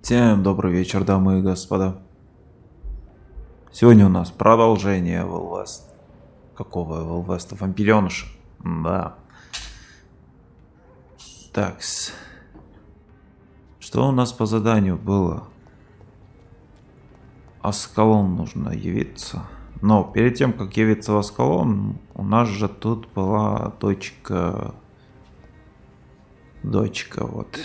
Всем добрый вечер, дамы и господа. Сегодня у нас продолжение Вэлвест. Какого Вэлвеста? Вампиреныша. Да. Такс. Что у нас по заданию было? Аскалон нужно явиться. Но перед тем, как явиться в Аскалон, у нас же тут была дочка. Дочка, вот.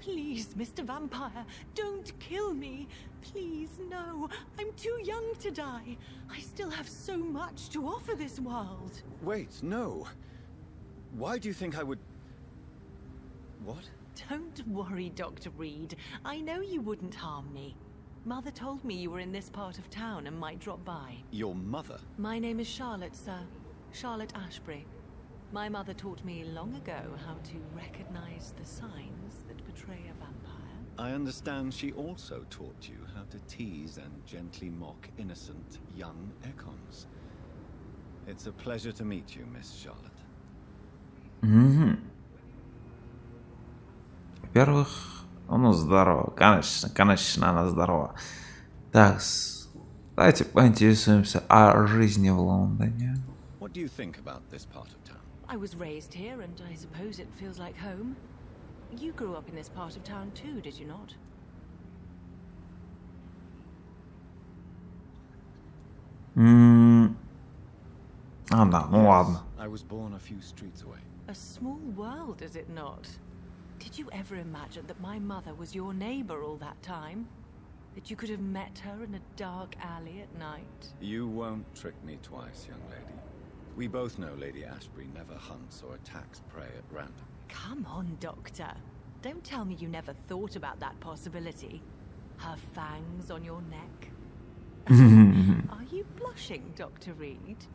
Please, Mr. Vampire, don't kill me. Please, no. I'm too young to die. I still have so much to offer this world. Wait, no. Why do you think I would... What? Don't worry, Dr. Reed. I know you wouldn't harm me. Mother told me you were in this part of town and might drop by. Your mother? My name is Charlotte, sir. Charlotte Ashbury. My mother taught me long ago how to recognize the signs that betray a vampire. I understand she also taught you how to tease and gently mock innocent young Ekons. It's a pleasure to meet you, Miss Charlotte. Во-первых, ну здорово, конечно, она здорова. Так, давайте поинтересуемся о жизни в Лондоне. What do you think about this part of town? I was raised here, and I suppose it feels like home. You grew up in this part of town too, did you not? Да, ну ладно. I was born a few streets away. A small world, is it not? Did you ever imagine that my mother was your neighbor all that time? That you could have met her in a dark alley at night? You won't trick me twice, young lady. We both know Lady Ashbury never hunts or attacks prey at random. Come on, Doctor. Don't tell me you never thought about that possibility. Her fangs on your neck. Are you blushing, Dr. Reed?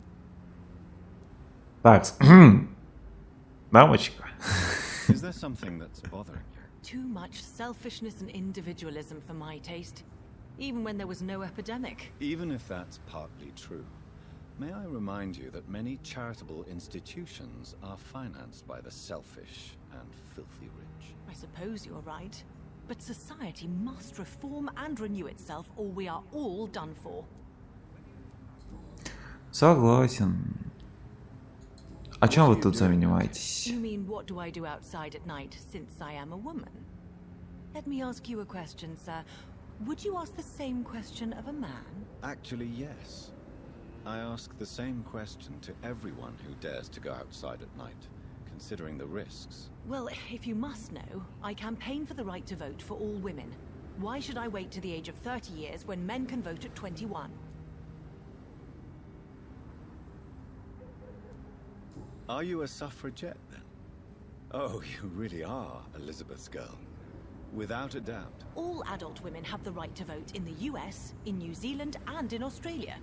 Так, дамочка. Is there something that's bothering you? Too much selfishness and individualism for my taste. Even when there was no epidemic. Even if that's partly true, may I remind you that many charitable institutions are financed by the selfish and filthy rich. I suppose you're right. But society must reform and renew itself, or we are all done for. Согласен. А чем вы тут занимаетесь? You mean what do I do outside at night since I am a woman? Let me ask you a question, sir. Would you ask the same question of a man? Actually, yes. I ask the same question to everyone who dares to go outside at night, considering the risks. Well, if you must know, I campaign for the right to vote for all women. Why should I wait to the age of 30 years when men can vote at 21? Are you a suffragette, then? Oh, you really are Elizabeth's girl. Without a doubt. All adult women have the right to vote in the US, in New Zealand, and in Australia.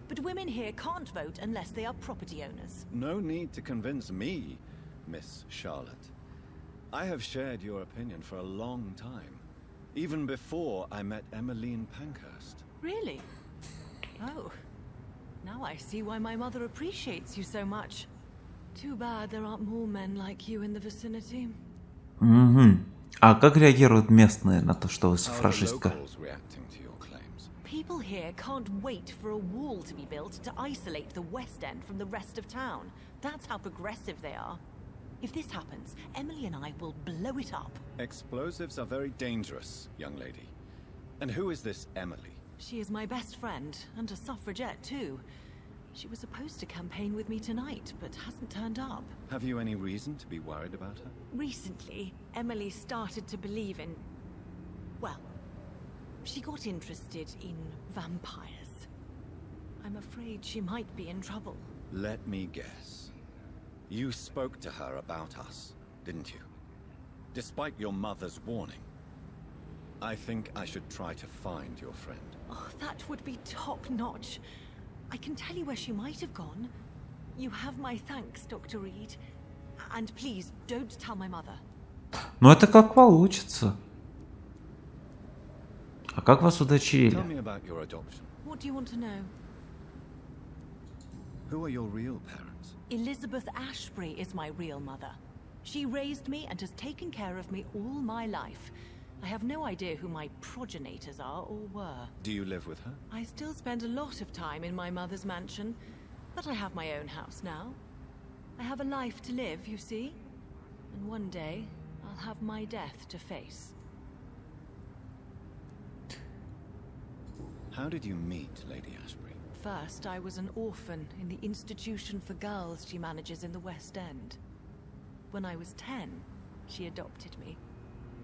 But women here can't vote unless they are property owners. No need to convince me, Miss Charlotte. I have shared your opinion for a long time. Even before I met Emmeline Pankhurst. Really? Oh. Now I see why my mother appreciates you so much. Too bad there aren't more men like you in the vicinity. А как реагируют местные на то, что вы суфражистка? People here can't wait for a wall to be built to isolate the West End from the rest of town. That's how progressive they are. If this happens, Emily and I will blow it up. Explosives are very dangerous, young lady. And who is this Emily? She is my best friend, and a suffragette too. She was supposed to campaign with me tonight, but hasn't turned up. Have you any reason to be worried about her? Recently, Emily started to believe in... well, she got interested in vampires. I'm afraid she might be in trouble. Let me guess. You spoke to her about us, didn't you? Despite your mother's warning. I think I should try to find your friend. Oh, that would be top-notch. I can tell you where she might have gone. You have my thanks, Dr. Reed. And please, don't tell my mother. Ну это как получится. А как вас удочерили? Tell me about your adoption. What do you want to know? Who are your real parents? Elizabeth Ashbury is my real mother. She raised me and has taken care of me all my life. I have no idea who my progenitors are or were. Do you live with her? I still spend a lot of time in my mother's mansion, but I have my own house now. I have a life to live, you see, and one day I'll have my death to face. How did you meet Lady Ashbury? First, I was an orphan in the institution for girls she manages in the West End. When I was 10, she adopted me,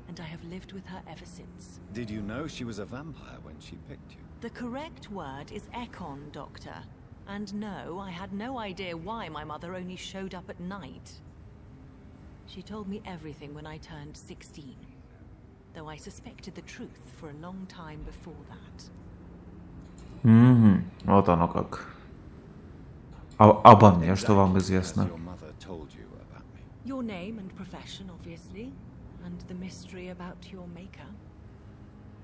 and I have lived with her ever since. Did you know she was a vampire when she picked you? The correct word is Ekon, Doctor. And no, I had no idea why my mother only showed up at night. She told me everything when I turned 16, though I suspected the truth for a long time before that. Вот оно как. Обо мне, что вам известно? Your mother told you about me. Your name and profession, obviously, and the mystery about your maker.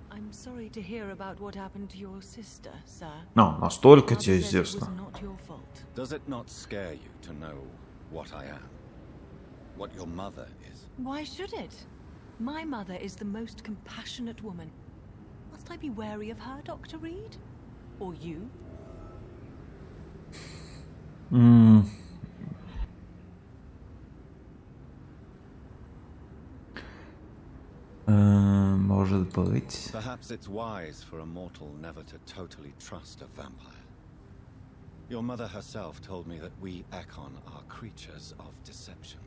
I'm sorry to hear about what happened to your sister, sir. Настолько тебе Mother says it известно. was not your fault. Does it not scare you to know what I am? What your mother is? Why should it? My mother is the most compassionate woman. Must I be wary of her, Dr. Reed? Or you? Может быть. Perhaps it's wise for a mortal never to totally trust a vampire. Your mother herself told me that we Ekon are creatures of deception.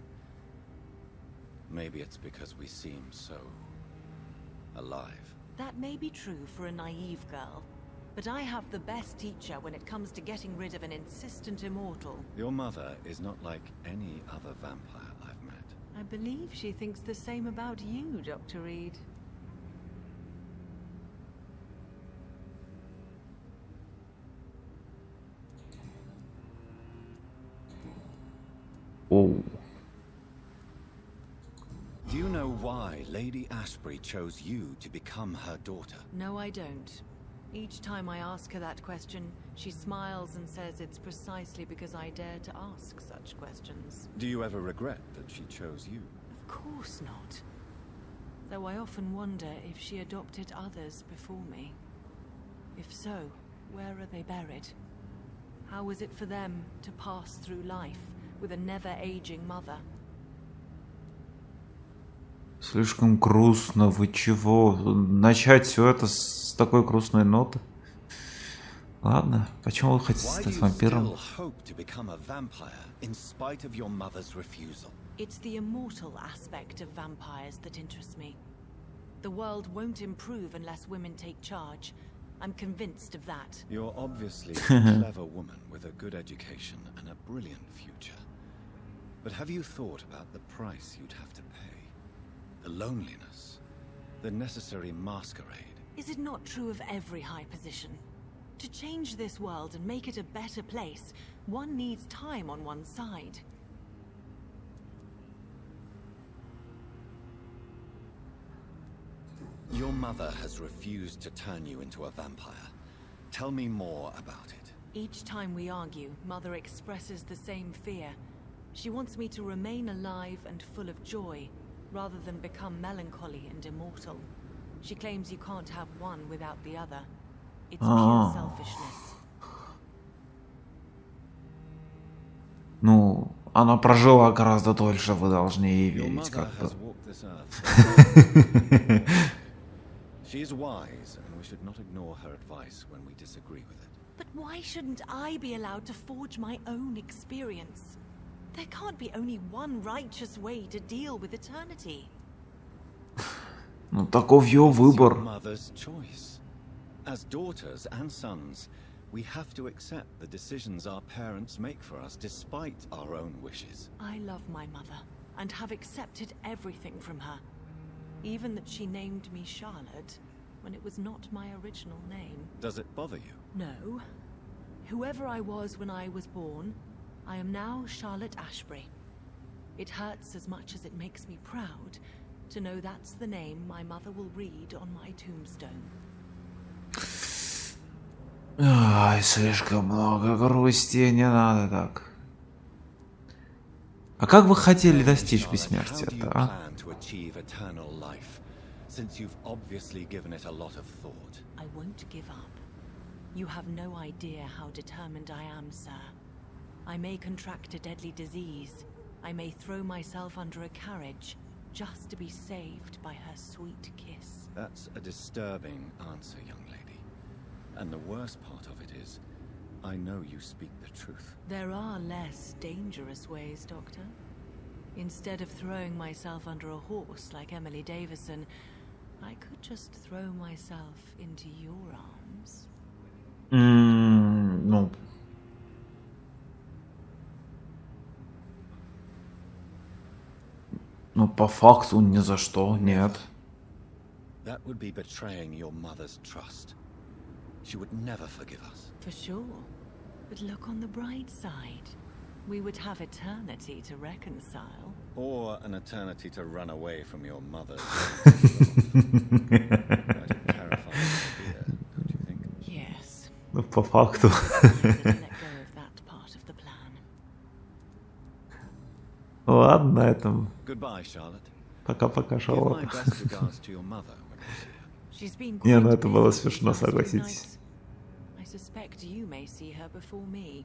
Maybe it's because we seem so alive. That may be true for a naive girl, but I have the best teacher when it comes to getting rid of an insistent immortal. Your mother is not like any other vampire I've met. I believe she thinks the same about you, Dr. Reed. Оу. Do you know why Lady Ashbury chose you to become her daughter? No, I don't. Each time I ask her that question, she smiles and says it's precisely because I dare to ask such questions. Do you ever regret that she chose you? Of course not. Though I often wonder if she adopted others before me. If so, where are they buried? How is it for them to pass through life with a never-aging mother? Слишком грустно. Вы чего? Начать все это с такой грустной ноты? Ладно, почему вы хотите стать вампиром? It's the immortal aspect of vampires that interests me. The world won't improve unless women take charge. I'm convinced of that. You're obviously a clever woman with a good education and a brilliant future. But have you thought about the price you'd have to pay? The loneliness, the necessary masquerade. Is it not true of every high position? To change this world and make it a better place, one needs time on one's side. Your mother has refused to turn you into a vampire. Tell me more about it. Each time we argue, Mother expresses the same fear. She wants me to remain alive and full of joy, rather than become melancholy and immortal. She claims you can't have one without the other. It's pure selfishness. Ну, она прожила гораздо дольше, вы должны ей верить, как бы. She's wise, and we should not ignore her advice when we disagree with it. But why shouldn't I be allowed to forge my own experience? There can't be only one righteous way to deal with eternity. Ну, таков ее выбор. Mother's choice. As daughters and sons, we have to accept the decisions our parents make for us despite our own wishes. I love my mother and have accepted everything from her. Even that she named me Charlotte when it was not my original name. Does it bother you? No. Whoever I was when I was born, I am now Charlotte Ashbury. It hurts as much as it makes me proud to know that's the name my mother will read on my tombstone. Ай, слишком много грусти, не надо так. А как вы хотели достичь бессмертия, How do you а? plan to achieve eternal life, since you've obviously given it a lot of thought? I won't give up. You have no idea how determined I am, sir. I may contract a deadly disease. I may throw myself under a carriage just to be saved by her sweet kiss. That's a disturbing answer, young lady. And the worst part of it is, I know you speak the truth. There are less dangerous ways, Doctor. Instead of throwing myself under a horse like Emily Davison, I could just throw myself into your arms. Ну. Ну, по факту ни за что, нет. That would be betraying your mother's trust. She would never forgive us. For sure. But look on the bright side. We would have eternity to reconcile. Or an eternity to run away from your mother's. Quite a terrifying idea, don't you think? Yes. Ну, по факту. Let go of that part of the plan. Ладно, на этом. Goodbye, Charlotte. Пока-пока, Give my Шарлотта. best regards to your mother when you see her. She's been Не, ну quite это было busy these смешно, last few согласитесь. nights. I suspect you may see her before me.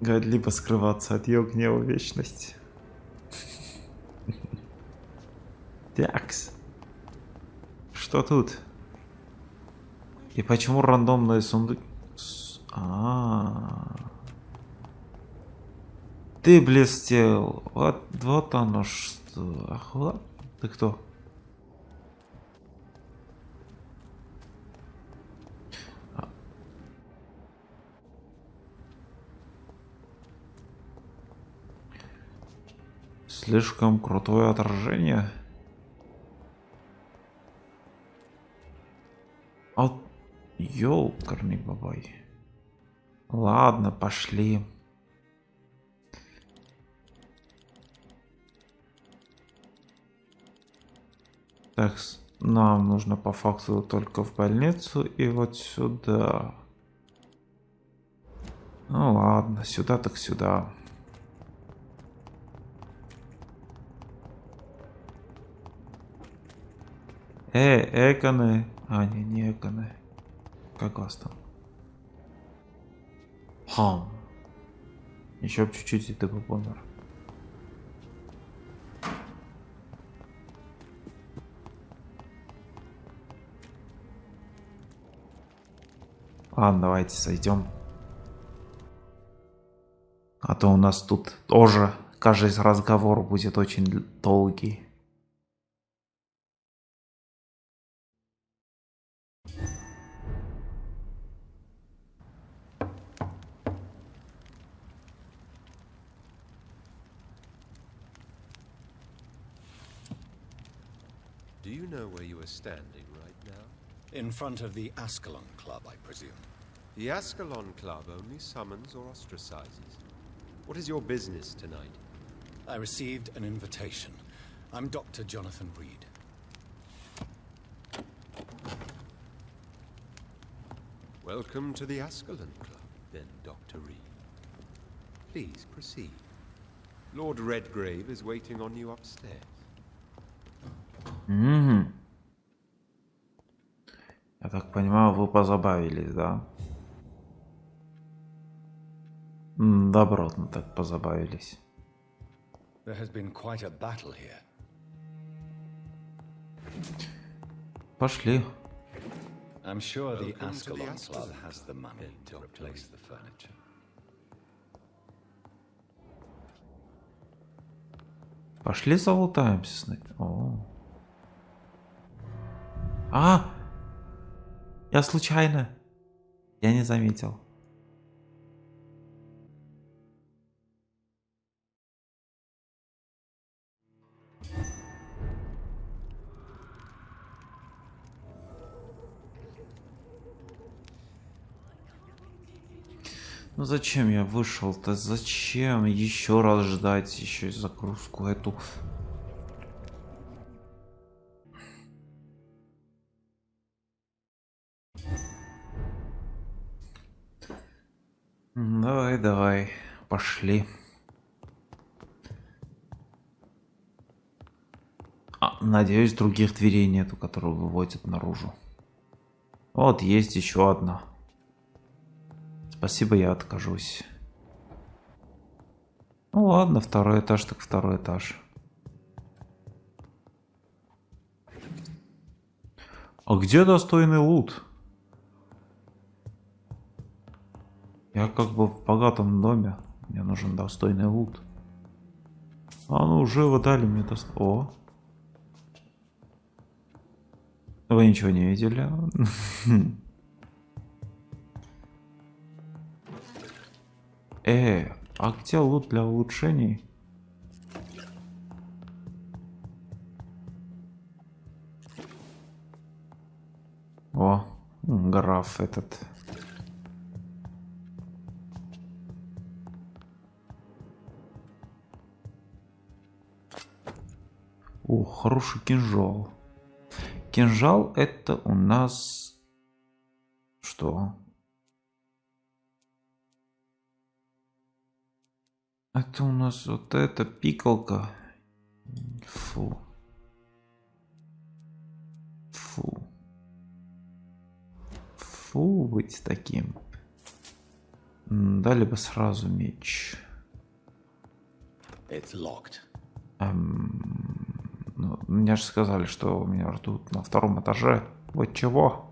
Говорит, либо скрываться от ее гнева в вечность. Такс. Что тут? И почему рандомные сундуки? Ты блестел. Вот оно что. Ах, вот. Ты кто? Слишком крутое отражение. Вот, ёлкарный бабай. Ладно, пошли. Так, нам нужно по факту только в больницу и вот сюда. Ну ладно, сюда так сюда. Эконы. А, не эконы. Как вас там? Еще чуть-чуть, и ты бы помер. Ладно, давайте сойдем. А то у нас тут тоже, кажется, разговор будет очень долгий. Do you know where you are standing right now? In front of the Ascalon Club, I presume. The Ascalon Club only summons or ostracizes. What is your business tonight? I received an invitation. I'm Dr. Jonathan Reed. Welcome to the Ascalon Club, then, Dr. Reed. Please proceed. Lord Redgrave is waiting on you upstairs. Я так понимаю, вы позабавились, да? Добротно так позабавились. There has been quite a battle here. Пошли. I'm sure the Welcome to the Ascalon Ascalon Club has the money then, to Dr. replace Reed. the furniture. Пошли залутаемся. О. Я случайно. Я не заметил. Ну зачем я вышел-то? Зачем еще раз ждать еще и загрузку эту? Давай. Пошли. Надеюсь, других дверей нету, которые выводят наружу. Вот, есть еще одна. Спасибо, я откажусь. Ну ладно, второй этаж, так второй этаж. А где достойный лут? Я как бы в богатом доме. Мне нужен достойный лут. А ну уже вы дали мне О. Вы ничего не видели? А где лут для улучшений? О, граф этот. О, хороший кинжал. Кинжал это у нас... Что? Это у нас вот эта пикалка. Фу. Фу. Фу, быть таким. Дали бы сразу меч. Ну, мне же сказали, что меня ждут на втором этаже. Вот чего?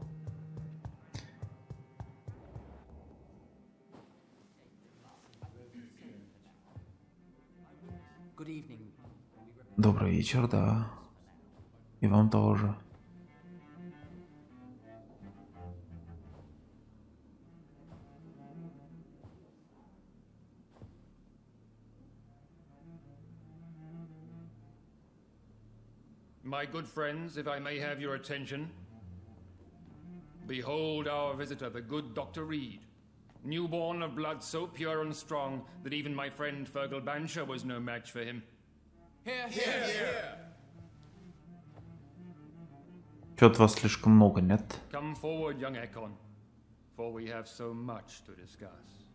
Добрый вечер, да. И вам тоже. My good friends, if I may have your attention, behold our visitor, the good Dr. Reed, newborn of blood so pure and strong that even my friend Fergal Bansher was no match for him. Here, here, here! Чё-то вас слишком много, нет? Come forward, young Ekon, for we have so much to discuss.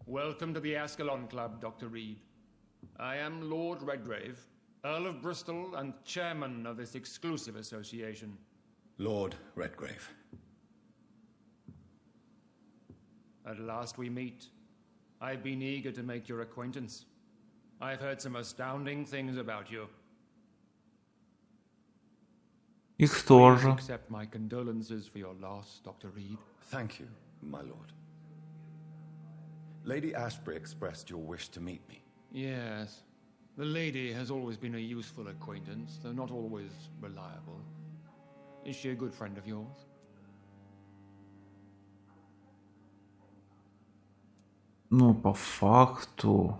Welcome to the Ascalon Club, Dr. Reed. I am Lord Redgrave, Earl of Bristol and chairman of this exclusive association. Lord Redgrave. At last we meet. I've been eager to make your acquaintance. I've heard some astounding things about you. Их Please тоже. accept my condolences for your loss, Dr. Reed. Thank you, my lord. Lady Ashbury expressed your wish to meet me. Yes. The lady has always been a useful acquaintance, though not always reliable. Is she a good friend of yours? Ну, по факту...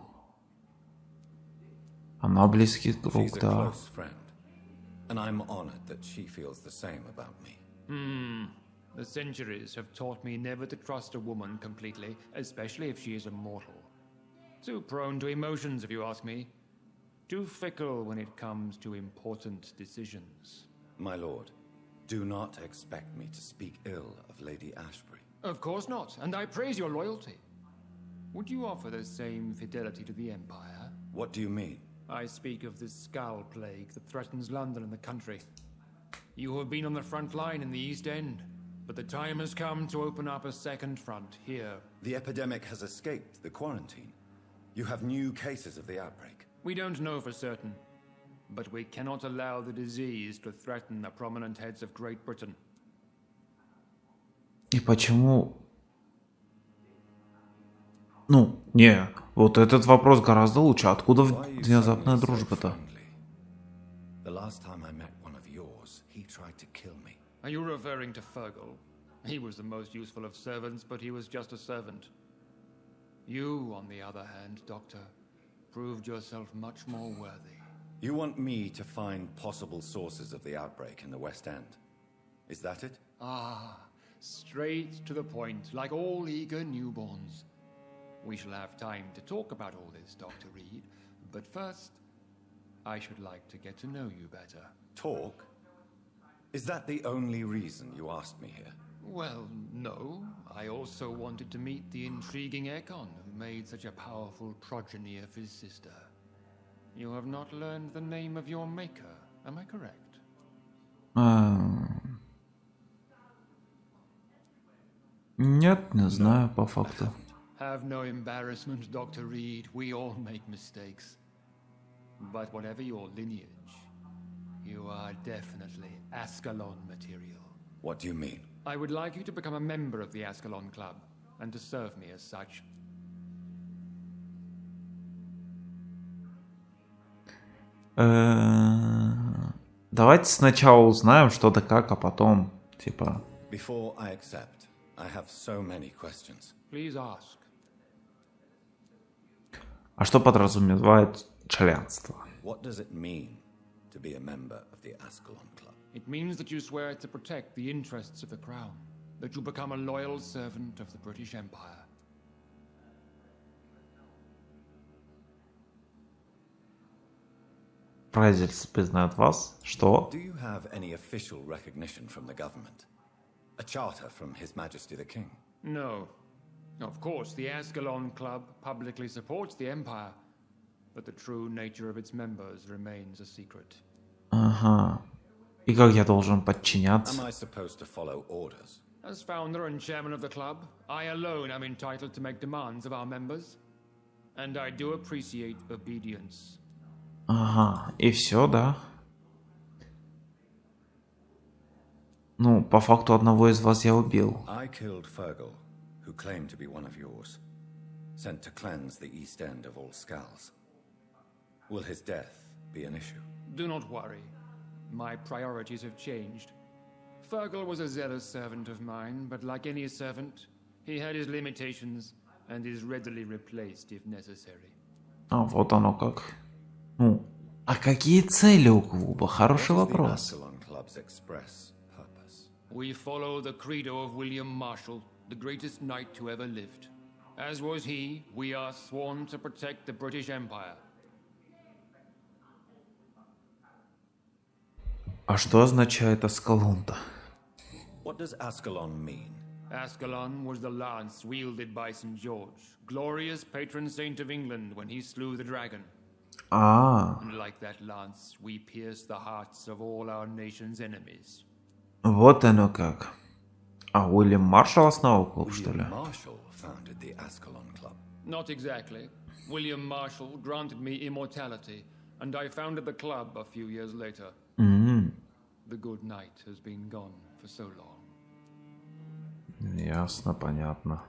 Она близкий друг, She's a да. close friend, and I'm honored that she feels the same about me. The centuries have taught me never to trust a woman completely, especially if she is a mortal. Too prone to emotions, if you ask me. Too fickle when it comes to important decisions. My lord, do not expect me to speak ill of Lady Ashbury. Of course not, and I praise your loyalty. Would you offer the same fidelity to the Empire? What do you mean? I speak of the Skull Plague that threatens London and the country. You have been on the front line in the East End, but the time has come to open up a second front here. The epidemic has escaped the quarantine. You have new cases of the outbreak. We don't know for certain, but we cannot allow the disease to threaten the prominent heads of Great Britain. И почему... Ну, не, вот этот вопрос гораздо лучше. Откуда Why are you внезапная suddenly so дружба-то? friendly? The last time I met one of yours, he tried to kill me. Are you referring to Fergal? He was the most useful of servants, but he was just a servant. You, on the other hand, Doctor, proved yourself much more worthy. You want me to find possible sources of the outbreak in the West End? Is that it? Ah, straight to the point, like all eager newborns. We shall have time to talk about all this, Dr. Reed, but first, I should like to get to know you better. Talk? Is that the only reason you asked me here? Well, no. I also wanted to meet the intriguing Ekon who made such a powerful progeny of his sister. You have not learned the name of your maker, am I correct? Нет, не знаю по факту. Have no embarrassment, Dr. Reed. We all make mistakes. But whatever your lineage, you are definitely Ascalon material. What do you mean? I would like you to become a member of the Ascalon Club, and to serve me as such. Давайте сначала узнаем что да как, а потом, типа... Before I accept, I have so many questions. Please ask. А что подразумевает членство? What does it mean to be a member of the Ascalon Club? It means that you swear to protect the interests of the Crown, that you become a loyal servant of the British Empire. Правительство признает вас, что... Do you have any official recognition from the government? A charter from His Majesty the King? No. Of course, the Ascalon Club publicly supports the Empire, but the true nature of its members remains a secret. Ага. И как я должен подчиняться? Am I supposed to follow orders? As founder and chairman of the club, I alone am entitled to make demands of our members, and I do appreciate obedience. Ага, и все, да? Ну, по факту одного из вас я убил. I killed Fergal, who claimed to be one of yours, sent to cleanse the East End of all Skulls. Will his death be an issue? Do not worry. My priorities have changed. Fergal was a zealous servant of mine, but like any servant, he had his limitations and is readily replaced if necessary. А, вот оно как. Ну, а какие цели у клуба? Хороший вопрос. We follow the credo of William Marshall, the greatest knight who ever lived. As was he, we are sworn to protect the British Empire. А что означает Аскалон-то? What does Ascalon mean? Ascalon was the lance wielded by St. George, glorious patron saint of England when he slew the dragon. And like that lance, we pierce the hearts of all our nation's enemies. Вот оно как. А Уильям Маршалл основал клуб, что ли? Marshall founded the Ascalon Club. Not exactly. William Marshall granted me immortality, and I founded the club a few years later. The good knight has been gone for so long. Ясно, понятно.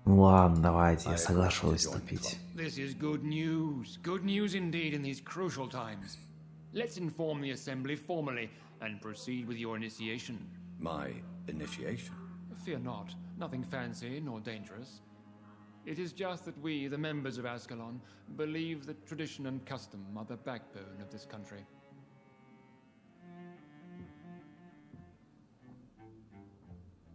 Ладно, давайте, я соглашусь вступить. This is good news. Good news indeed in these crucial times. Let's inform the assembly formally and proceed with your initiation. My initiation? Fear not. Nothing fancy nor dangerous. It is just that we, the members of Ascalon, believe that tradition and custom are the backbone of this country.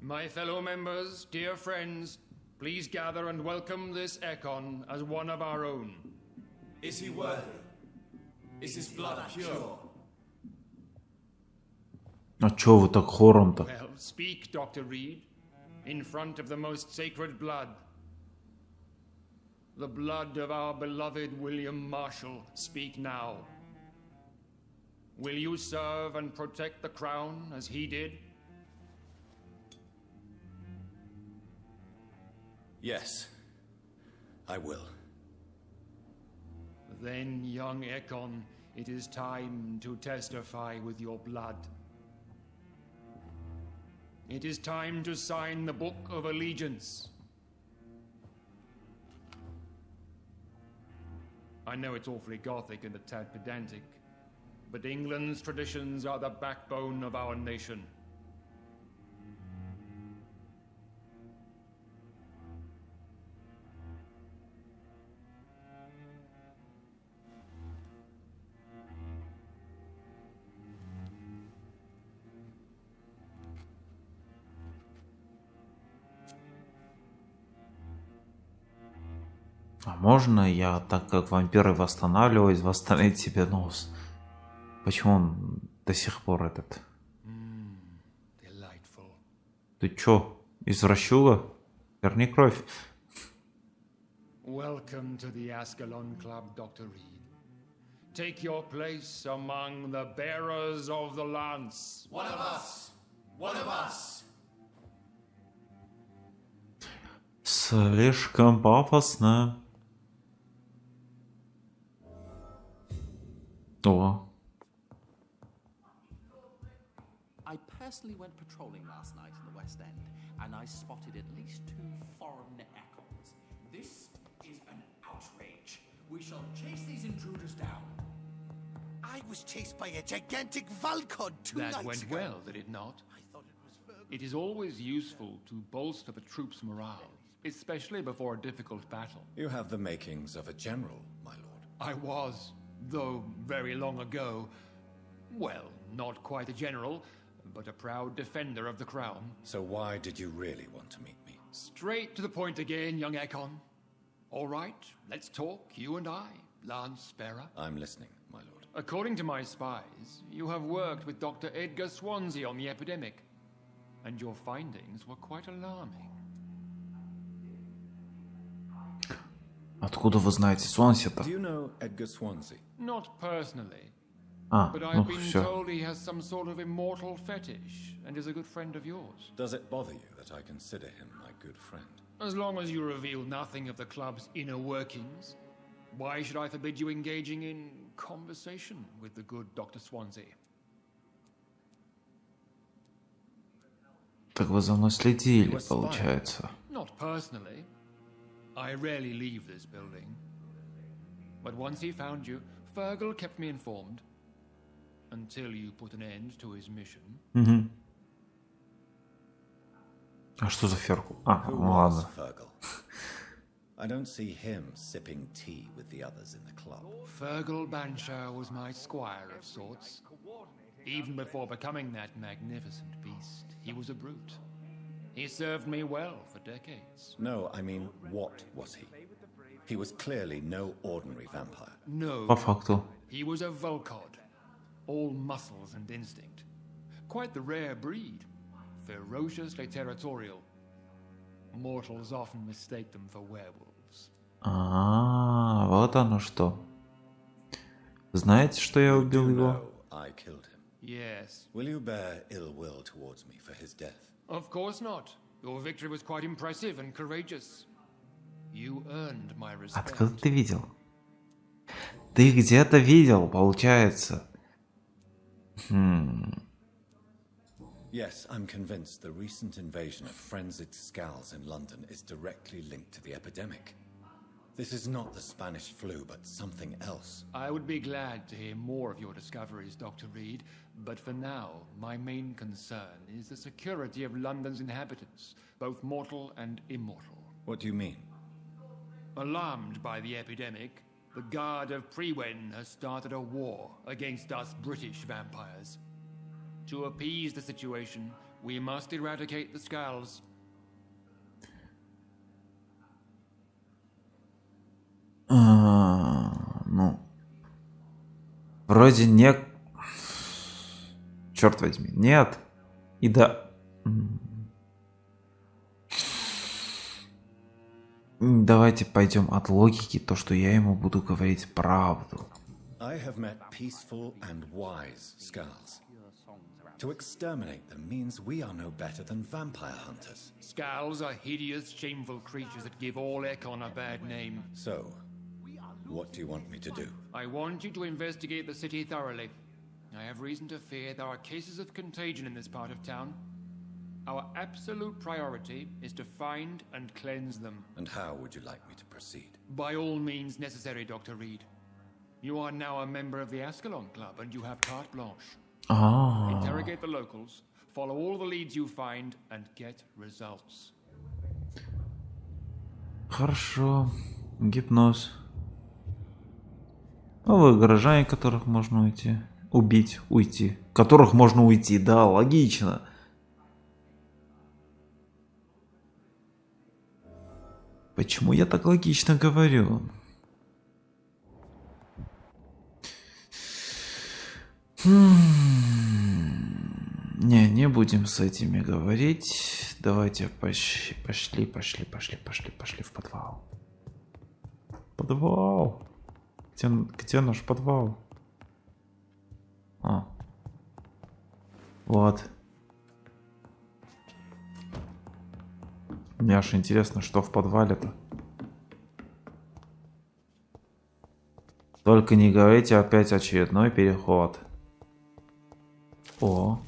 My fellow members, dear friends, please gather and welcome this Ekon as one of our own. Is he worthy? Is his blood pure? А чё вы так хором-то? Well, speak, Dr. Reed, in front of the most sacred blood. The blood of our beloved William Marshall, speak now. Will you serve and protect the crown as he did? Yes, I will. Then, young Ekon, it is time to testify with your blood. It is time to sign the Book of Allegiance. I know it's awfully gothic and a tad pedantic, but England's traditions are the backbone of our nation. А можно я, так как вампиры восстанавливаюсь, восстановить себе нос? Почему он до сих пор этот? Delightful. Ты чё, извращуга? Верни кровь. Welcome to the Ascalon Club, Dr. Reed. Take your place among the bearers of the lance. One of us! One of us! Слишком пафосно. О. I personally went patrolling last night in the West End, and I spotted at least 2 foreign echoes. This is an outrage. We shall chase these intruders down. I was chased by a gigantic Valcod 2 nights That went ago. well, did it not? I thought it was Fergus. It is always useful to bolster the troops' morale, especially before a difficult battle. You have the makings of a general, my lord. I was, though very long ago, well, not quite a general, but a proud defender of the crown. So why did you really want to meet me? Straight to the point again, young Ekon. All right, let's talk, you and I, Lance Sparrow. I'm listening, my lord. According to my spies, you have worked with Dr. Edgar Swansea on the epidemic, and your findings were quite alarming. Откуда вы знаете Свонси-то? Do you know Edgar Swansea? Not personally, А, but ну I've been все. told he has some sort of immortal fetish and is a good friend of yours. Does it bother you that I consider him my good friend? As long as you reveal nothing of the club's inner workings, why should I forbid you engaging in conversation with the good Dr. Swansea? Так вы за мной следили, получается. Not personally. I rarely leave this building. But once he found you, Fergal kept me informed. Until you put an end to his mission. Угу. А что за Ферку? А, Who ну was ладно. Fergal? I don't see him sipping tea with the others in the club. Fergal Banshire was my squire of sorts. Even before becoming that magnificent beast, he was a brute. He served me well for decades. No, I mean, what was he? He was clearly no ordinary vampire. No, По факту. he was a Volcod, all muscles and instinct. Quite the rare breed, ferociously territorial. Mortals often mistake them for werewolves. А, вот оно что. Знаете, что я You убил do его? know I killed him. Yes, Will you bear ill will towards me for his death? of course not. Your victory was quite impressive and courageous. You earned my Откуда respect. ты видел? Ты где-то видел, получается. Yes, I'm convinced the recent invasion of frenzied scowls in London is directly linked to the epidemic. This is not the Spanish flu, but something else. I would be glad to hear more of your discoveries, Dr. Reed, but for now, my main concern is the security of London's inhabitants, both mortal and immortal. What do you mean? Alarmed by the epidemic, the Guard of Prewen has started a war against us British vampires. To appease the situation, we must eradicate the Skulls. Ну, вроде не... Черт возьми, нет. И да... Давайте пойдем от логики, то, что я ему буду говорить правду. I have met peaceful and wise scowls. To exterminate them means we are no better than vampire hunters. Skulls are hideous, shameful creatures that give all Ekon a bad name. So, what do you want me to do? I want you to investigate the city thoroughly. I have reason to fear there are cases of contagion in this part of town. Our absolute priority is to find and cleanse them. And how would you like me to proceed? By all means necessary, Dr. Reed. You are now a member of the Ascalon Club and you have carte blanche. Interrogate the locals, follow all the leads you find, and get results. Хорошо. Гипноз. Новые горожане, которых можно уйти. Убить, уйти. Которых можно уйти, да, логично. Почему я так логично говорю? Не, Не будем с этими говорить. Давайте пошли в подвал. Подвал. Где наш подвал? А. Вот. Мне аж интересно, что в подвале-то. Только не говорите опять очередной переход. О.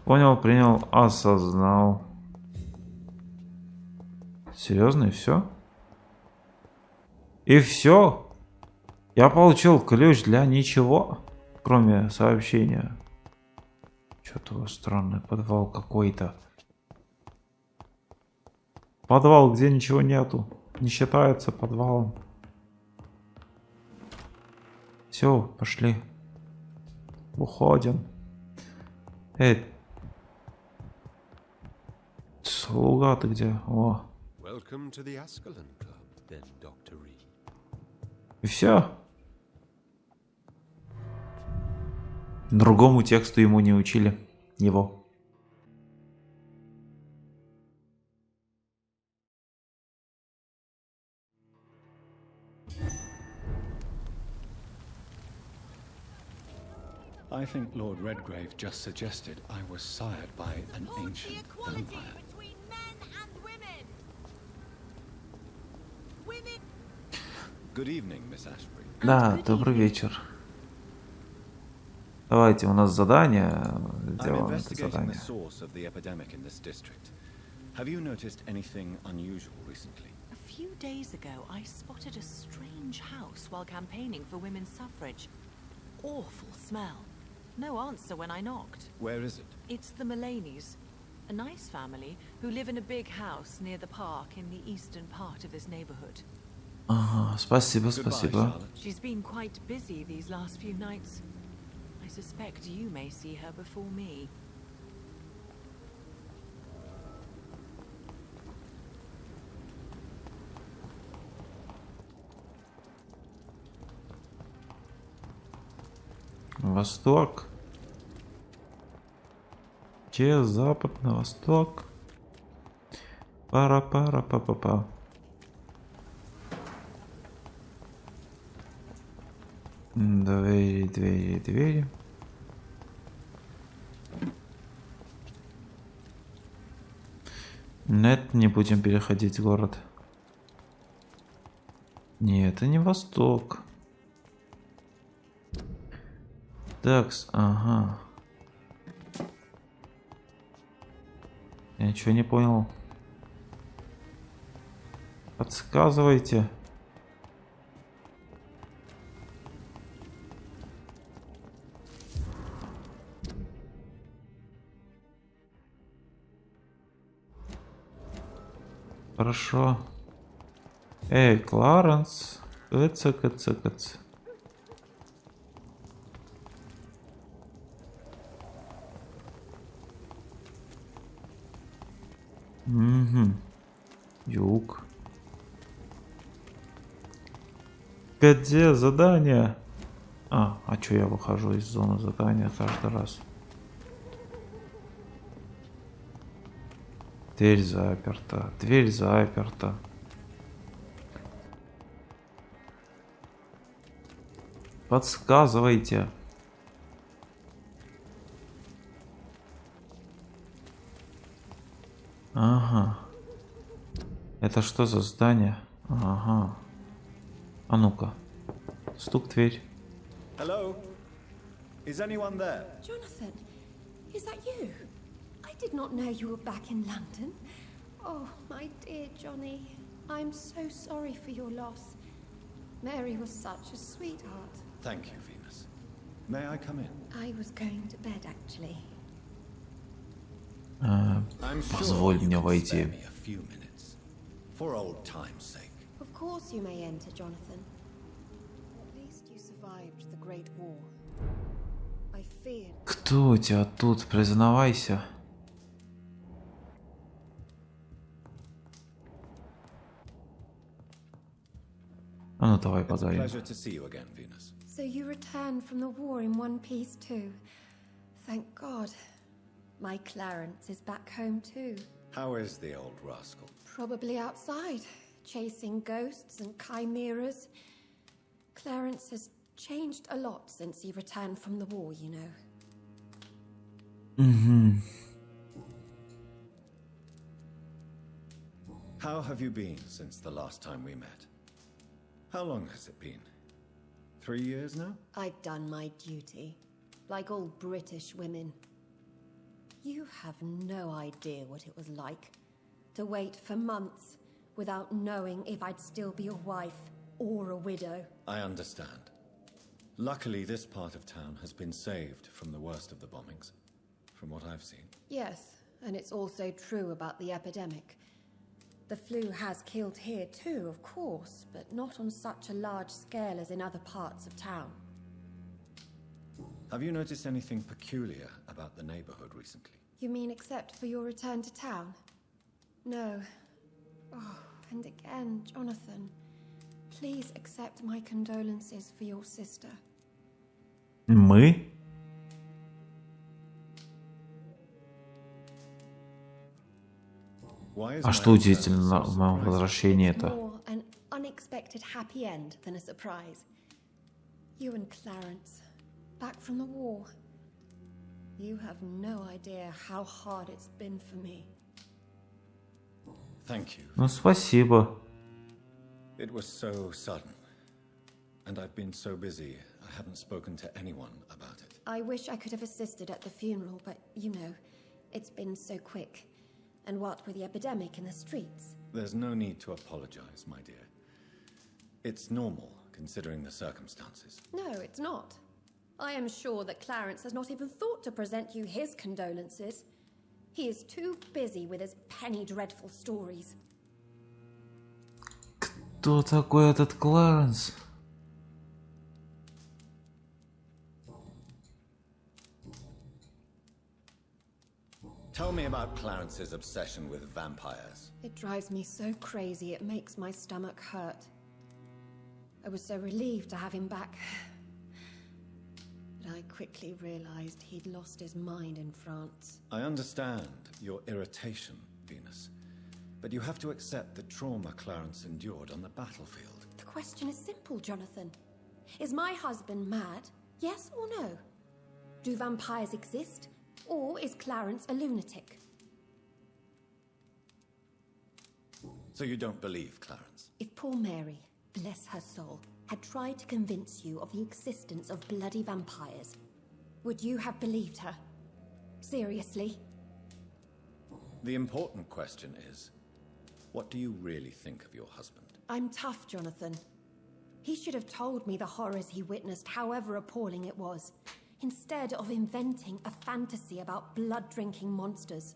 Понял, принял, осознал. Серьезно, и все? И все? Я получил ключ для ничего, кроме сообщения. Что-то странный подвал какой-то. Подвал, где ничего нету. Не считается подвалом. Все, пошли. Уходим. Эй. Слуга, ты где? О. И все. Другому тексту ему не учили. Его. I think Lord Redgrave just suggested I was sired by an ancient vampire. Good evening, Miss Ashbury. Да, добрый вечер. Давайте, у нас задание. Сделаем это задание. Have you noticed anything unusual recently? A few days ago, I spotted a strange house while campaigning for women's suffrage. Awful smell. No answer when I knocked. Where is it? It's the Mullaneys, a nice family who live in a big house near the park in the eastern part of this neighborhood. Ага, спасибо, спасибо. She's been quite busy these last few nights. I suspect you may see her before me. Восток. Че, запад на восток. Пара-пара-па-па-па. Двери, двери, двери. Нет, не будем переходить город. Нет, это не восток. Такс, ага. Я ничего не понял. Подсказывайте. Хорошо. Эй, Кларенс. Кыц. Угу. Юг. Где задание? А чё я выхожу из зоны задания каждый раз? Дверь заперта. Дверь заперта. Подсказывайте. Ага. Это что за здание? Ага. А ну-ка. Стук в дверь. Hello? Is anyone there? Jonathan, is that you? I did not know you were back in London. Oh, my dear Johnny, I'm so sorry for your loss. Mary was such a sweetheart. Thank you, Venus. May I come in? I was going to bed, actually. Позволь мне войти. A few minutes, for old time's sake. Of course you may enter, Jonathan. At least you survived the Great War. I feared. Кто у тебя тут? Признавайся. Ну, давай It's a поговорим. pleasure to see you again, Venus. So you returned from the war in one piece too. Thank God. My Clarence is back home too. How is the old rascal? Probably outside, chasing ghosts and chimeras. Clarence has changed a lot since he returned from the war, you know. How have you been since the last time we met? How long has it been? 3 years now? I've done my duty, like all British women. You have no idea what it was like to wait for months without knowing if I'd still be a wife or a widow. I understand. Luckily, this part of town has been saved from the worst of the bombings, from what I've seen. Yes, and it's also true about the epidemic. The flu has killed here too, of course, but not on such a large scale as in other parts of town. Have you noticed anything peculiar about the neighborhood recently? You mean except for your return to town? No. Oh, and again, Jonathan, please accept my condolences for your sister. Мы? А что удивительно в моем возвращении это? More an unexpected happy end than a surprise. You and Clarence, back from the war. You have no idea how hard it's been for me. Thank you. Ну, спасибо. It was so sudden. And I've been so busy, I haven't spoken to anyone about it. I wish I could have assisted at the funeral, but you know, it's been so quick. And what with the epidemic in the streets? There's no need to apologize, my dear. It's normal, considering the circumstances. No, it's not. I am sure that Clarence has not even thought to present you his condolences. He is too busy with his penny dreadful stories. Кто такой этот Кларенс? Tell me about Clarence's obsession with vampires. It drives me so crazy it makes my stomach hurt. I was so relieved to have him back. But I quickly realized he'd lost his mind in France. I understand your irritation, Venus. But you have to accept the trauma Clarence endured on the battlefield. The question is simple, Jonathan. Is my husband mad? Yes or no? Do vampires exist? Or is Clarence a lunatic? So you don't believe Clarence? If poor Mary, bless her soul, had tried to convince you of the existence of bloody vampires, would you have believed her? Seriously? The important question is, what do you really think of your husband? I'm tough, Jonathan. He should have told me the horrors he witnessed, however appalling it was, instead of inventing a fantasy about blood-drinking monsters.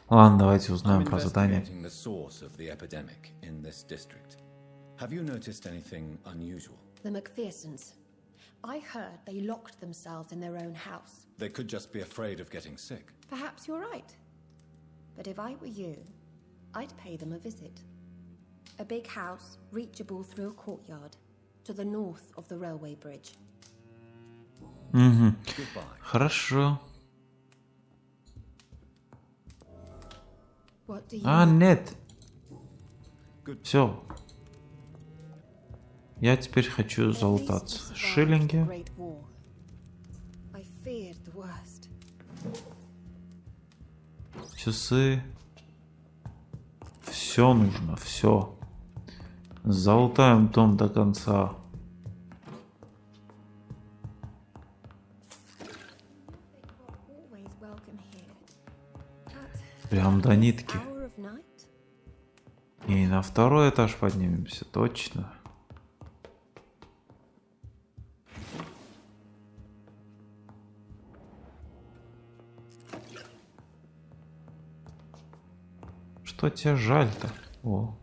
Ладно, давайте узнаем I'm про задание. investigating the source of the epidemic in this district. Have you noticed anything unusual? The McPhersons. I heard they locked themselves in their own house. They could just be afraid of getting sick. Perhaps you're right. But if I were you, I'd pay them a visit. A big house, reachable through a courtyard, to the north of the railway bridge. Угу. Goodbye. Хорошо. What do you А, нет. Good. Все. Я теперь хочу залутаться. Шиллинги. I feared the worst. Часы. Все нужно, все. Залутаем дом до конца. Always welcome here. But Прям до нитки. hour of night? И на второй этаж поднимемся, точно. Что тебе жаль-то? О.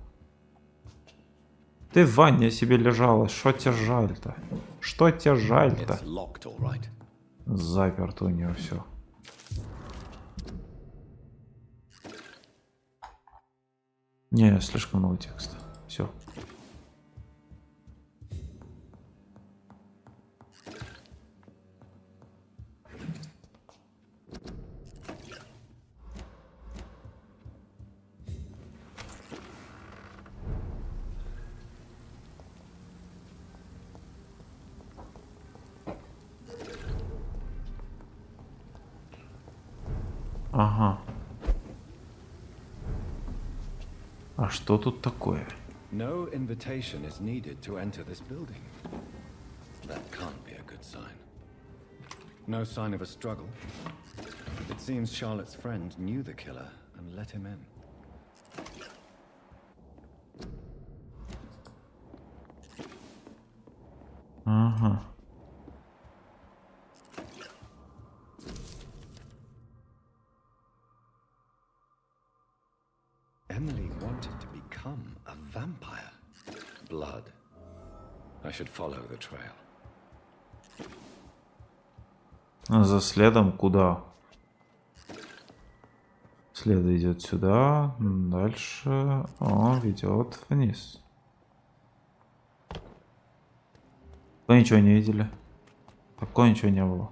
Ты в ванне себе лежала, что тебе жаль-то? Что тебе жаль-то? It's locked, all right. Заперто у нее все. Не, слишком много текста. Все. Ага. А что тут такое? No invitation is needed to enter this building. That can't be a good sign. No sign of a struggle. It seems Charlotte's friend knew the killer and let him in. Ага. Emily wanted to become a vampire. Blood. I should follow the trail. За следом куда? След идет сюда, дальше он ведет вниз. Вы ничего не видели? Такого ничего не было.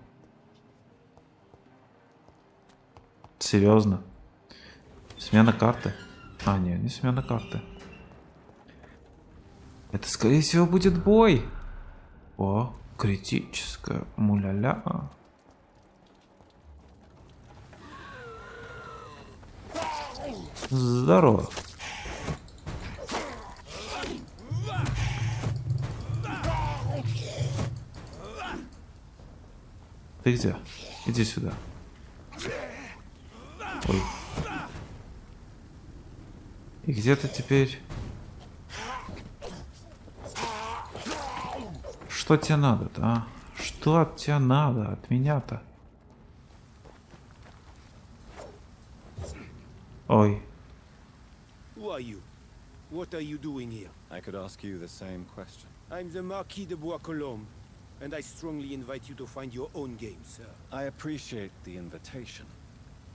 Серьезно? Смена карты? А, нет, не смена карты. Это, скорее всего, будет бой. О, критическая. Муляля. Здорово. Ты где? Иди сюда. Ой. И где ты теперь? Что тебе надо-то, а? Что от тебя надо? От меня-то? Ой. Who are you? What are you doing here? I could ask you the same question. I'm the Marquis de Bois-Colombes, and I strongly invite you to find your own game, sir. I appreciate the invitation,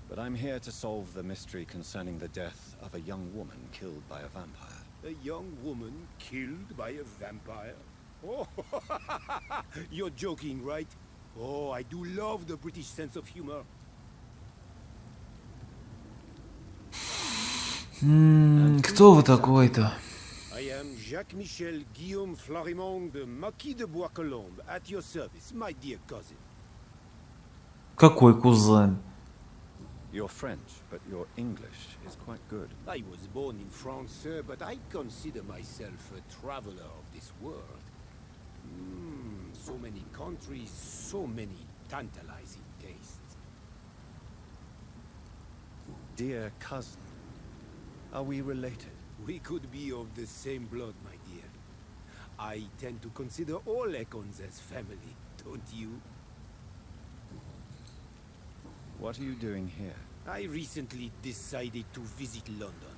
but I'm here to solve the mystery concerning the death of a young woman killed by a vampire. A young woman killed by a vampire? Oh, you're joking, right? Oh, I do love the British sense of humor. Кто вы такой-то? I am Jacques-Michel Guillaume Florimond, the Marquis de Bois-Colombes, at your service, my dear cousin. Какой кузен? You're French, but your English is quite good. I was born in France, sir, but I consider myself a traveler of this world. So many countries, so many tantalizing tastes. Dear cousin, are we related? We could be of the same blood, my dear. I tend to consider all Econs as family, don't you? What are you doing here? I recently decided to visit London.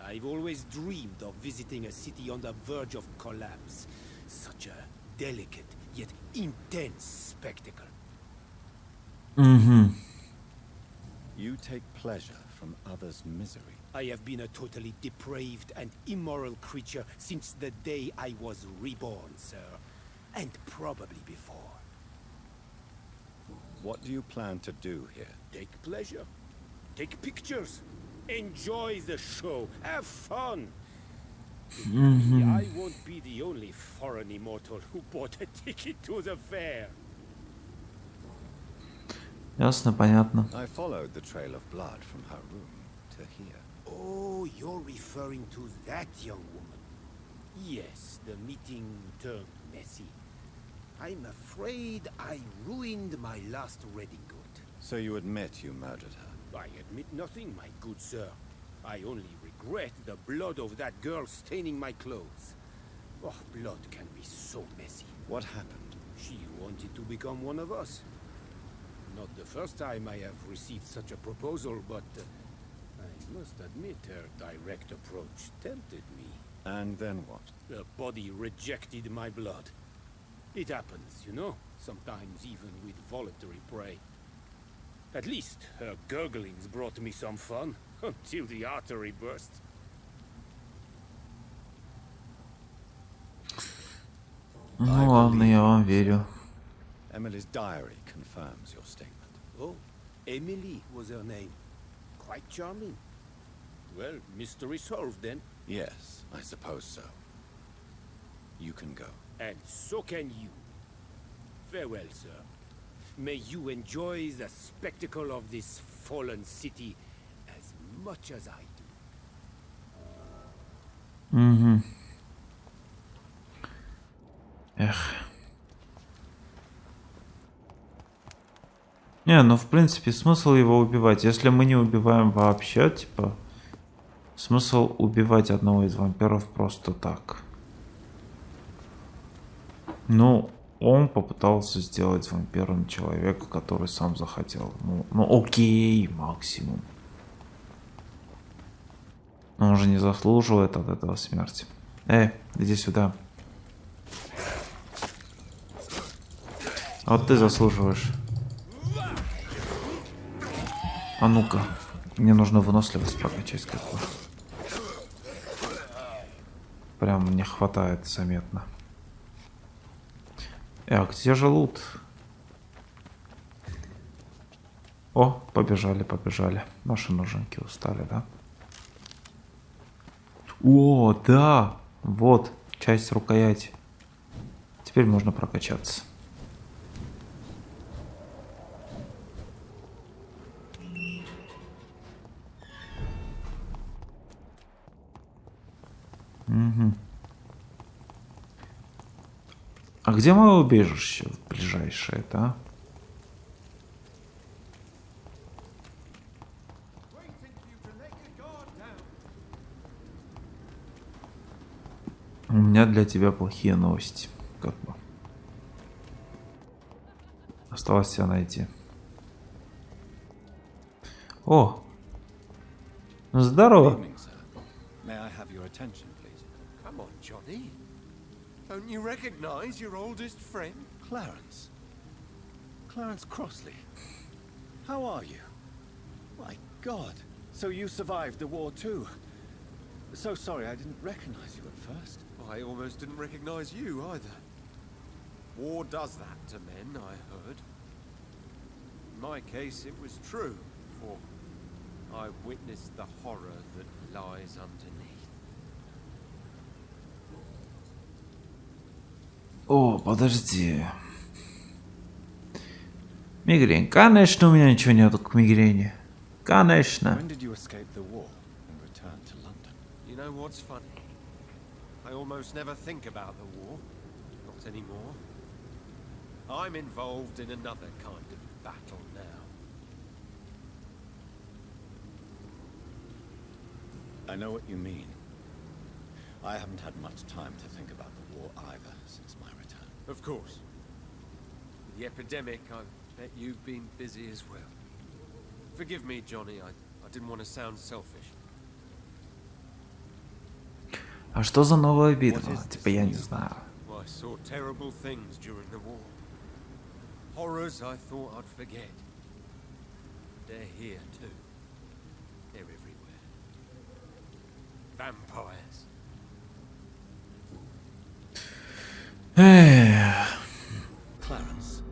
I've always dreamed of visiting a city on the verge of collapse. Such a delicate, yet intense spectacle. You take pleasure from others' misery. I have been a totally depraved and immoral creature since the day I was reborn, sir. And probably before. What do you plan to do here? Take pleasure. Take pictures. Enjoy the show. Have fun. I won't be the only foreign immortal who bought a ticket to the fair. Ясно, понятно. I followed the trail of blood from her room to here. Oh, you're referring to that young woman. Yes, the meeting turned messy. I'm afraid I ruined my last wedding good. So you admit you murdered her? I admit nothing, my good sir. I only regret the blood of that girl staining my clothes. Oh, blood can be so messy. What happened? She wanted to become one of us. Not the first time I have received such a proposal, but I must admit her direct approach tempted me. And then what? The body rejected my blood. It happens, you know, sometimes even with voluntary prey. At least her gurglings brought me some fun, until the artery burst. Ну ладно, я вам верю. Emily's diary confirms your statement. Oh, Emily was her name. Quite charming. Well, mystery solved then. Yes, I suppose so. You can go. And so can you. Farewell, sir. May you enjoy the spectacle of this fallen city as much as I do. Угу. Эх. Не, ну в принципе смысл его убивать. Если мы не убиваем вообще, типа, смысл убивать одного из вампиров просто так. Ну, он попытался сделать вампиром человека, который сам захотел. Ну окей, максимум. Но он же не заслуживает от этого смерти. Иди сюда. Вот ты заслуживаешь. А ну-ка. Мне нужно выносливость прокачать какую. Прям не хватает заметно. А где же лут? О, побежали, побежали. Наши ноженьки устали, да? О, да! Вот, часть рукояти. Теперь можно прокачаться. Угу. А где мое убежище ближайшее, да? У меня для тебя плохие новости, как бы. Осталось тебя найти. О! Здорово! May I have your attention, please? Come on, Johnny. Don't you recognize your oldest friend? Clarence. Clarence Crossley. How are you? My God. So you survived the war too. So sorry I didn't recognize you at first. I almost didn't recognize you either. War does that to men, I heard. In my case, it was true, for I witnessed the horror that lies underneath. О, подожди. Мигрень. Конечно, у меня ничего нету к мигрени. Конечно. When did you escape the war and return to London? You know what's funny? I almost never think about the war. Not anymore. I'm involved in another kind of battle now. I know what you mean. I haven't had much time to think about the war either since my return. Of course. With the epidemic, I bet you've been busy as well. Forgive me, Johnny, I didn't want to sound selfish. А что за новая битва? Типа я не знаю. I saw terrible things during the war. Horrors I thought I'd forget. They're here too. They're everywhere. Vampires. Clarence,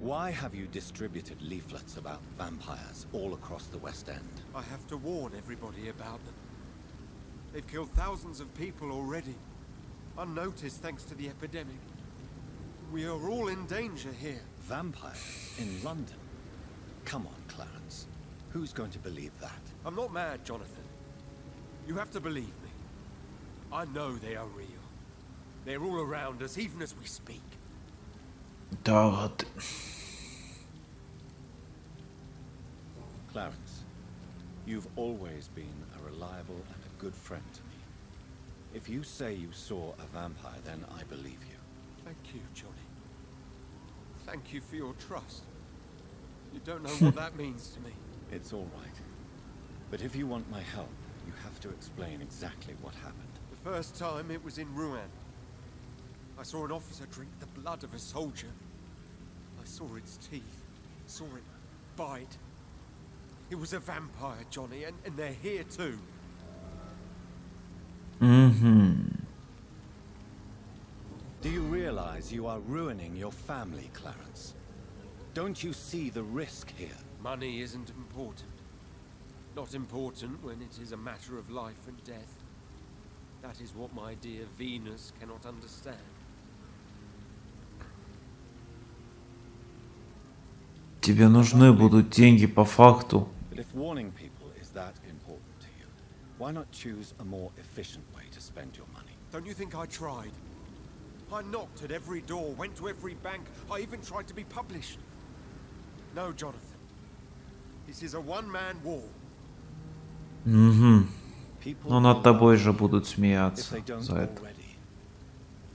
why have you distributed leaflets about vampires all across the West End? I have to warn everybody about them. They've killed thousands of people already. Unnoticed thanks to the epidemic. We are all in danger here. Vampires in London? Come on, Clarence. Who's going to believe that? I'm not mad, Jonathan. You have to believe me. I know they are real. They're all around us, even as we speak. Да вот. Clarence, you've always been a reliable and a good friend to me. If you say you saw a vampire, then I believe you. Thank you, Johnny. Thank you for your trust. You don't know what that means to me. It's all right. But if you want my help, you have to explain exactly what happened. The first time it was in Rouen. I saw an officer drink the blood of a soldier. I saw its teeth, saw it bite. It was a vampire, Johnny, and they're here too. Do you realize you are ruining your family, Clarence? Don't you see the risk here? Money isn't important. Not important when it is a matter of life and death. That is what my dear Venus cannot understand. Тебе нужны будут деньги по факту. But if warning people is that important to you, why not choose a more efficient way to spend your money? Don't you think I tried? I knocked at every door, went to every bank. I even tried to be published. No, Jonathan. This is a one-man war. Угу. People Но над тобой же будут смеяться if they don't за это. already.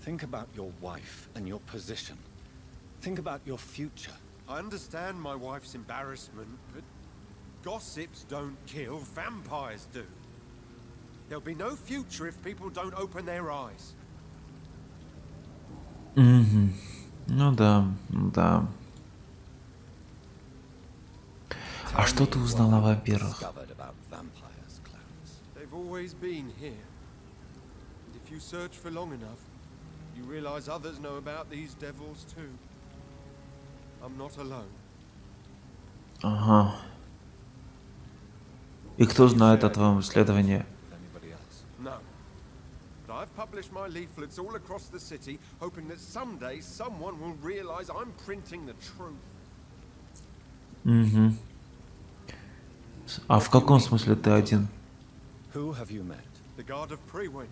Think about your wife and your position. Think about your future. I understand my wife's embarrassment, but gossips don't kill, vampires do. There'll be no future if people don't open their eyes. Угу. Ну да, да. А что ты узнал о вампирах? They've always been here. And if you search for long enough, you realize others know about these devils too. I'm not alone. Ага. И кто знает о твоем исследовании? No. But I've published my leaflets all across the city, hoping that someday someone will realize I'm printing the truth. Угу. А в каком смысле ты один? Who have you met? The guard of Priwin,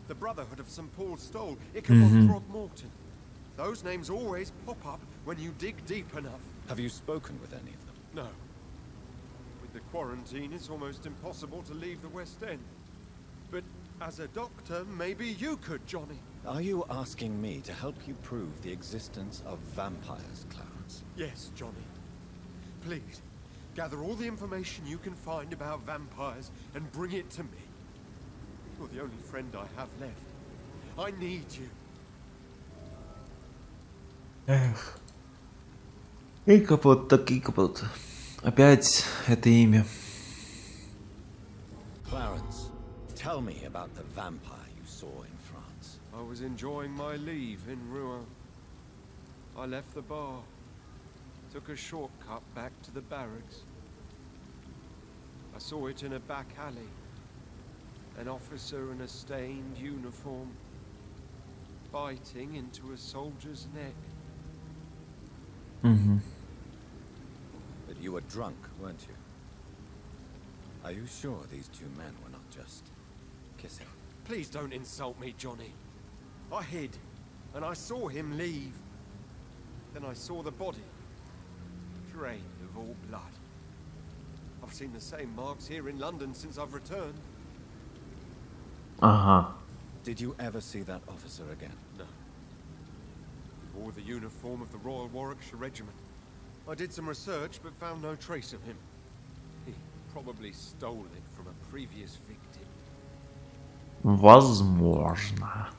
the Brotherhood of St. Paul's Stole, Ichabod Throgmorton. Those names always pop up when you dig deep enough. Have you spoken with any of them? No. With the quarantine, it's almost impossible to leave the West End. But as a doctor, maybe you could, Johnny. Are you asking me to help you prove the existence of vampires, Clarence? Yes, Johnny. Please, gather all the information you can find about vampires and bring it to me. You're the only friend I have left. I need you. Эх. Икапот так Икапот. Опять это имя. Clarence, tell me about the vampire you saw in France. I was enjoying my leave in Rouen. I left the bar, took a shortcut back to the barracks. I saw it in a back alley. An officer in a stained uniform, biting into a soldier's neck. Угу. But you were drunk, weren't you? Are you sure these two men were not just kissing? Please don't insult me, Johnny. I hid, and I saw him leave. Then I saw the body, drained of all blood. I've seen the same marks here in London since I've returned. Ага. Did you ever see that officer again? No. He wore the uniform of the Royal Warwickshire Regiment. I did some research, but found no trace of him. He probably stole it from a previous victim. Возможно.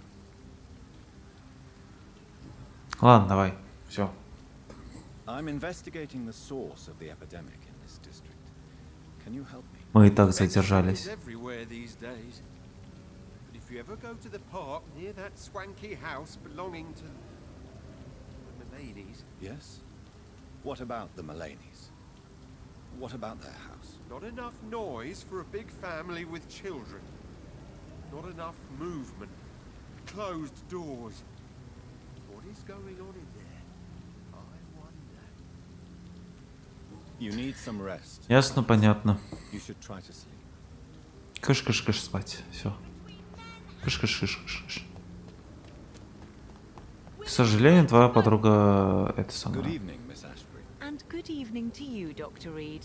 Ладно, давай. Все. I'm investigating the source of the epidemic in this district. Can you help me? Мы и так задержались. Everywhere these days. But if you ever go to the park near that swanky house belonging to the Mullaneys. Yes? What about the Mullaneys? What about their house? Not enough noise for a big family with children. Not enough movement. Closed doors. What is going on in there? I wonder. You need some rest. Ясно, понятно. You should try to sleep. Кыш-кыш-кыш спать. Все. Кыш-кыш-кыш-кыш. К сожалению, твоя подруга это Good самое. evening, Miss Ashbury. And good evening to you, Dr. Reed.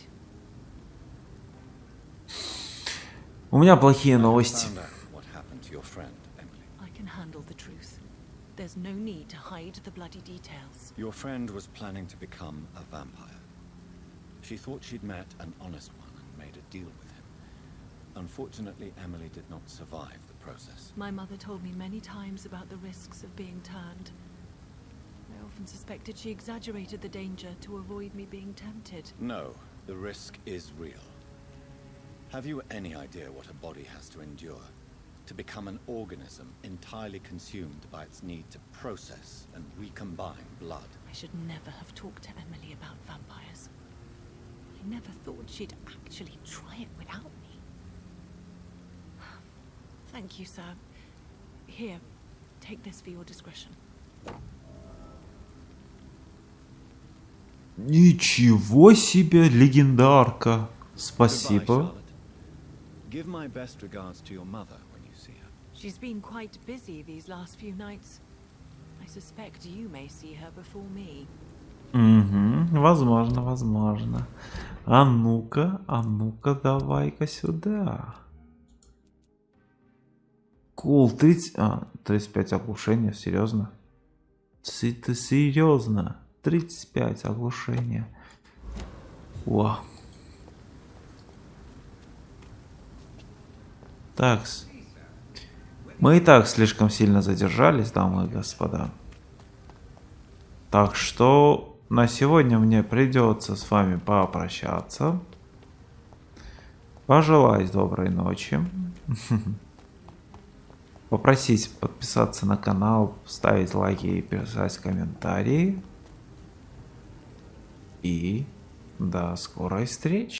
У меня плохие новости. Found out what happened to your friend, Emily. I can handle the truth. There's no need to hide the bloody details. Your friend was planning to become a vampire. She thought she'd met an honest one and made a deal with him. Unfortunately, Emily did not survive the process. My mother told me many times about the risks of being turned. I often suspected she exaggerated the danger to avoid me being tempted. No, the risk is real. Have you any idea what a body has to endure to become an organism entirely consumed by its need to process and recombine blood. I should never have talked to Emily about vampires. I never thought she'd actually try it without me. Thank you, sir. Here, take this for your discretion. Ничего себе, легендарка. Goodbye, Спасибо. Charlotte. Give my best regards to your mother when you see her. She's been quite busy these last few nights. I suspect you may see her before me. Угу, возможно, возможно. А ну-ка, давай-ка сюда. Кул, 35 оглушения, серьезно? Ты серьезно? 35 оглушения. Вау. Такс. Мы и так слишком сильно задержались, дамы и господа. Так что на сегодня мне придется с вами попрощаться. Пожелать доброй ночи. Попросить подписаться на канал, ставить лайки и писать комментарии. И до скорой встречи.